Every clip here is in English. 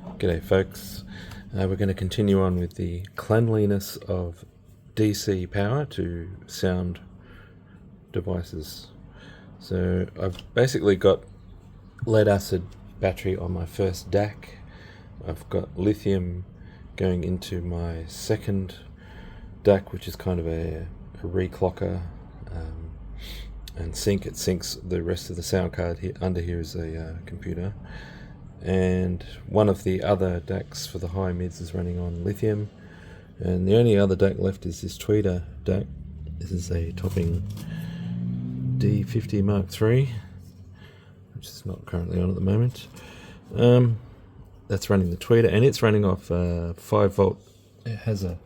G'day folks. We're going to continue on with the cleanliness of DC power to sound devices. So I've basically got lead acid battery on my first DAC. I've got lithium going into my second DAC, which is kind of a reclocker and sync. It syncs the rest of the sound card. Here under here is a computer. And one of the other DACs for the high mids is running on lithium, and the only other DAC left is this tweeter DAC. This is a Topping D50 Mark III, which is not currently on at the moment. That's running the tweeter, and it's running off 5 volt. It has a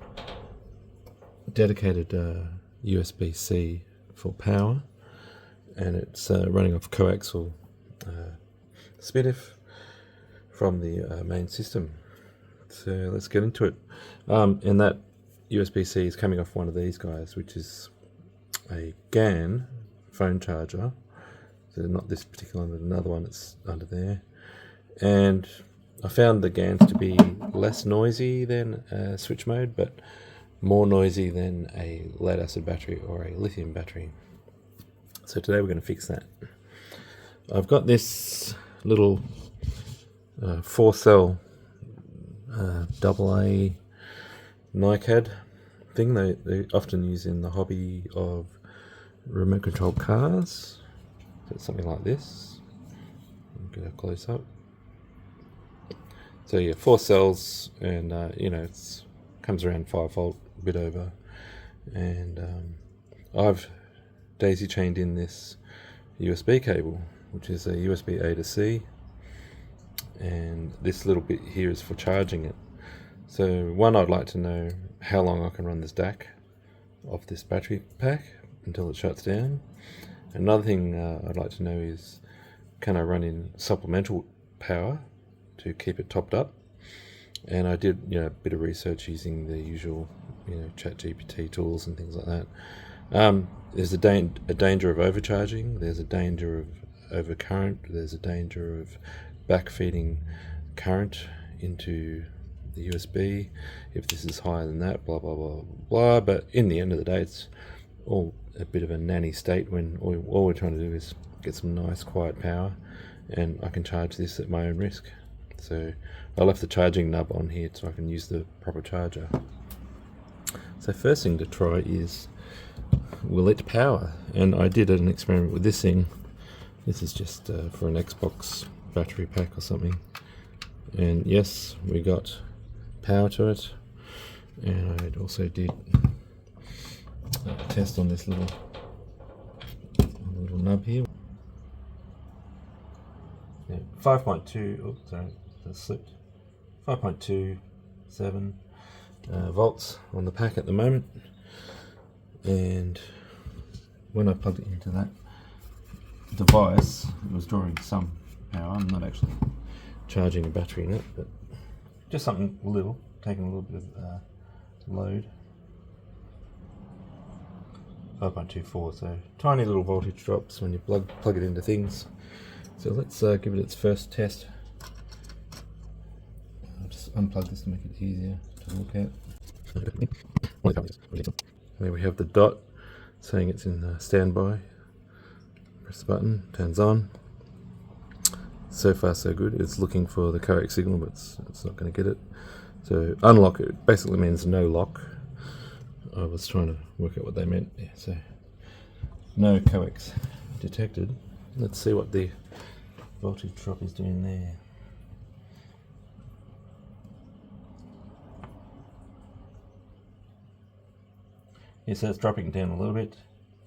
dedicated USB-C for power, and it's running off coaxial SPDIF from the main system. So let's get into it. And that USB-C is coming off one of these guys, which is a GAN phone charger. So not this particular one, but another one that's under there. And I found the GANs to be less noisy than switch mode, but more noisy than a lead acid battery or a lithium battery. So today we're going to fix that. I've got this little 4-cell AA NiCad thing they often use in the hobby of remote controlled cars. So it's something like this. Get a close up. So yeah, 4 cells, and it's comes around 5 volt, a bit over, and I've daisy chained in this USB cable, which is a USB A to C. And this little bit here is for charging it. So one, I'd like to know how long I can run this DAC off this battery pack until it shuts down. Another thing I'd like to know is, can I run in supplemental power to keep it topped up? And I did a bit of research using the usual ChatGPT tools and things like that. There's a danger of overcharging, there's a danger of overcurrent, there's a danger of backfeeding current into the USB if this is higher than that, blah blah blah blah. But in the end of the day, it's all a bit of a nanny state when all we're trying to do is get some nice quiet power, and I can charge this at my own risk. So I left the charging nub on here so I can use the proper charger. So first thing to try is, will it power? And I did an experiment with this thing. This is just for an Xbox battery pack or something, and yes, we got power to it. And I also did a test on this little nub here. 5.2, oops, sorry, that slipped. 5.27 volts on the pack at the moment, and when I plugged it into that device, it was drawing some power. I'm not actually charging a battery in it, but just something little, taking a little bit of load. 5.24, so tiny little voltage drops when you plug it into things. So let's give it its first test. I'll just unplug this to make it easier to look at. There we have the dot saying it's in standby. Press the button, turns on. So far so good. It's looking for the coax signal, but it's not going to get it. So unlock it basically means no lock. I was trying to work out what they meant. Yeah, so no coax detected. Let's see what the voltage drop is doing there. Yeah, so it's dropping down a little bit,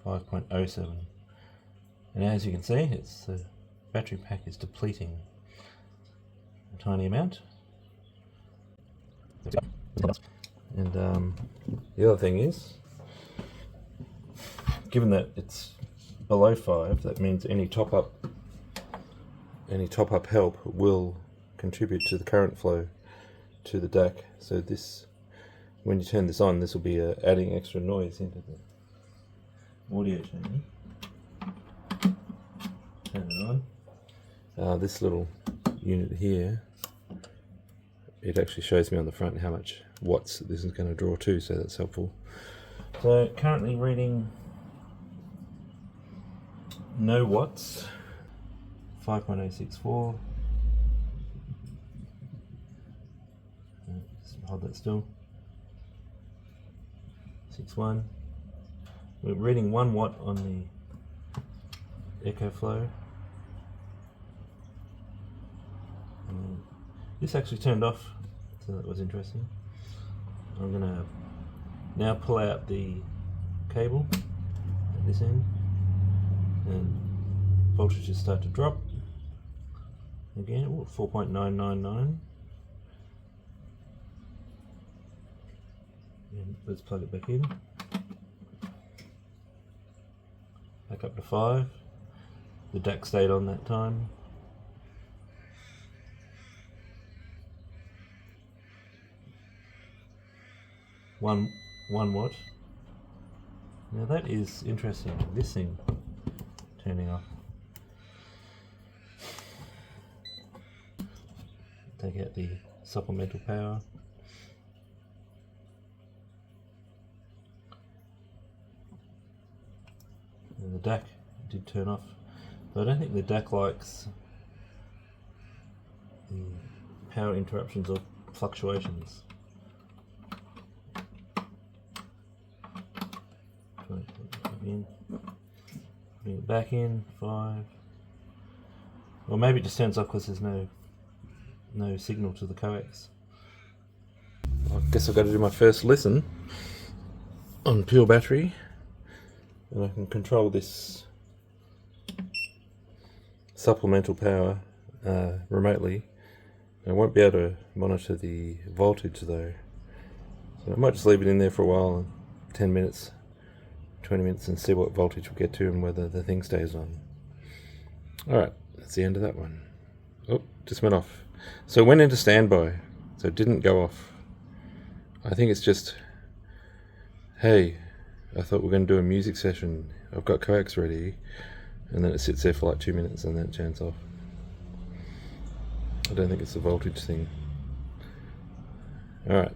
5.07. And as you can see, it's the battery pack is depleting a tiny amount. And the other thing is, given that it's below 5, that means any top up help will contribute to the current flow to the DAC. So this, when you turn this on, this will be adding extra noise into the audio channel. Turn it on. This little unit here it actually shows me on the front how much watts this is going to draw to, so that's helpful. So currently reading no watts, 5.064. Just hold that still. 6.1. We're reading 1 watt on the EcoFlow. And this actually turned off, so that was interesting. I'm going to now pull out the cable at this end, and voltages start to drop again. 4.999. And let's plug it back in. Back up to 5. The DAC stayed on that time. One watt. Now that is interesting. This thing turning off. Take out the supplemental power. And the DAC did turn off, but I don't think the DAC likes the power interruptions or fluctuations. Putting it back in, 5. Or maybe it just turns off because there's no signal to the coax. I guess I've got to do my first listen on pure battery, and I can control this supplemental power remotely. I won't be able to monitor the voltage though, so I might just leave it in there for a while, 10 minutes, 20 minutes, and see what voltage we get to and whether the thing stays on. Alright, that's the end of that one. Oh, just went off. So it went into standby, so it didn't go off. I think it's just, hey, I thought we were going to do a music session, I've got coax ready, and then it sits there for like 2 minutes and then it turns off. I don't think it's a voltage thing. Alright.